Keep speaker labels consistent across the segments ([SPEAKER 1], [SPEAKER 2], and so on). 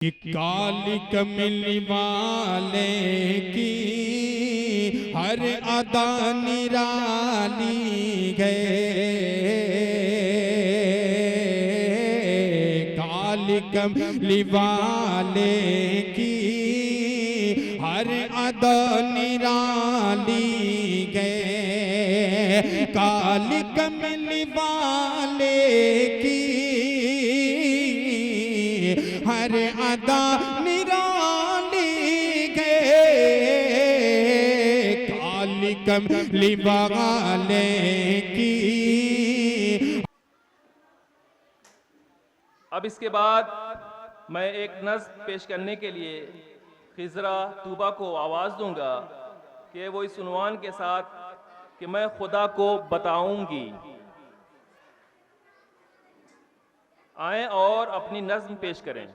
[SPEAKER 1] कि काली कमली वाले की हर अदा निराली गए। काली कमली वाले की हर अदा निराली गए। काली कमली वाले की हर अदा निराली गए। काली कमली वाले की।
[SPEAKER 2] अब इसके बाद मैं एक नज़्म पेश करने के लिए खिजरा तूबा को आवाज़ दूंगा कि वो इस उन्वान के साथ कि मैं खुदा को बताऊंगी आए और अपनी नज़्म पेश करें।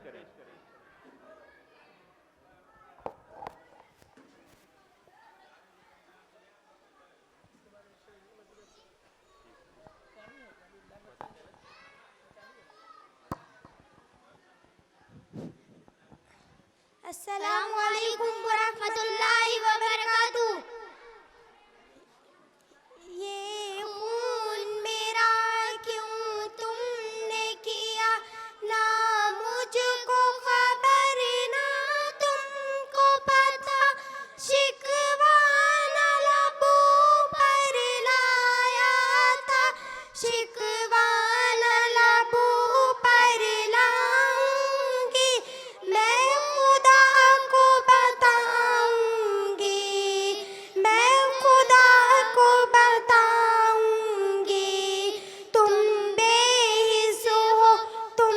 [SPEAKER 3] अस्सलामु अलैकुम वरहमतुल्लाहि वबरकातुहू। ये खून मेरा क्यों तुमने किया, ना मुझको खबर ना तुमको पता। शिकवा न लबों पर लाया था, शिकवा न लबों पर लाऊंगी। मैं खुदा को बताऊंगी, मैं खुदा को बताऊंगी। तुम बेहिस हो, तुम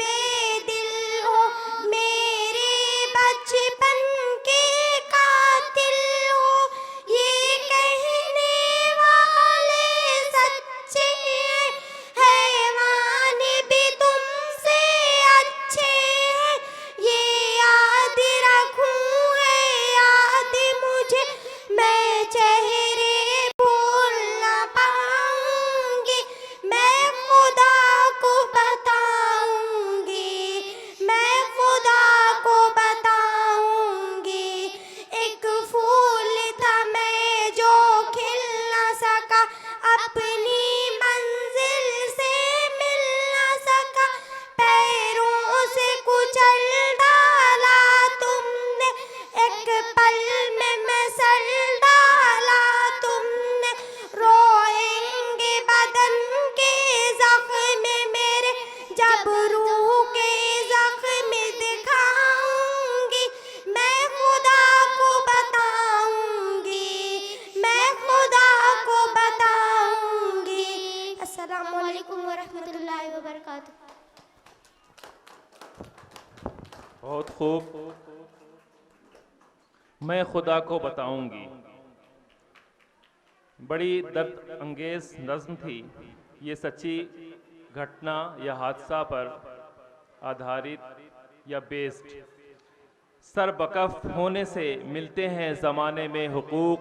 [SPEAKER 3] बेदिल हो, मेरे बचपन के कातिल हो। ये कहने वाले सच्चे हैं, हैवान भी तुमसे अच्छे हैं। ये याद रखूं है याद मुझे, मैं चेहरे भूल ना पाऊंगी। मैं खुदा को बताऊंगी, मैं खुदा को बताऊंगी। एक फूल था मैं जो खिल ना सका, अपनी मंजिल से मिल ना सका। पैरों से कुचल डाला तुमने, एक पल में मैं सल डाला तुमने। रोएंगे बदन के जख्म मेरे, जब रूह के जख्म दिखाऊंगी। मैं खुदा को बताऊंगी, मैं खुदा को बताऊंगी। अस्सलामु अलैकुम वरहमतुल्लाहि वबरकातुहू।
[SPEAKER 2] बहुत खूब, मैं खुदा को बताऊंगी। बड़ी दर्द अंगेज नज़्म थी। ये सच्ची घटना या हादसा पर आधारित या बेस्ड। सर बकफ होने से मिलते हैं ज़माने में हुकूक,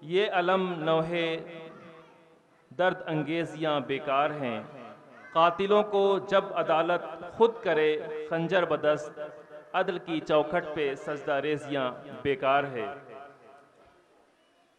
[SPEAKER 2] ये अलम नौहे दर्द अंगेजियाँ बेकार हैं। कातिलों को जब अदालत खुद करे खंजर बदस्त, अदल की चौखट पे सजदा रेजियाँ बेकार है।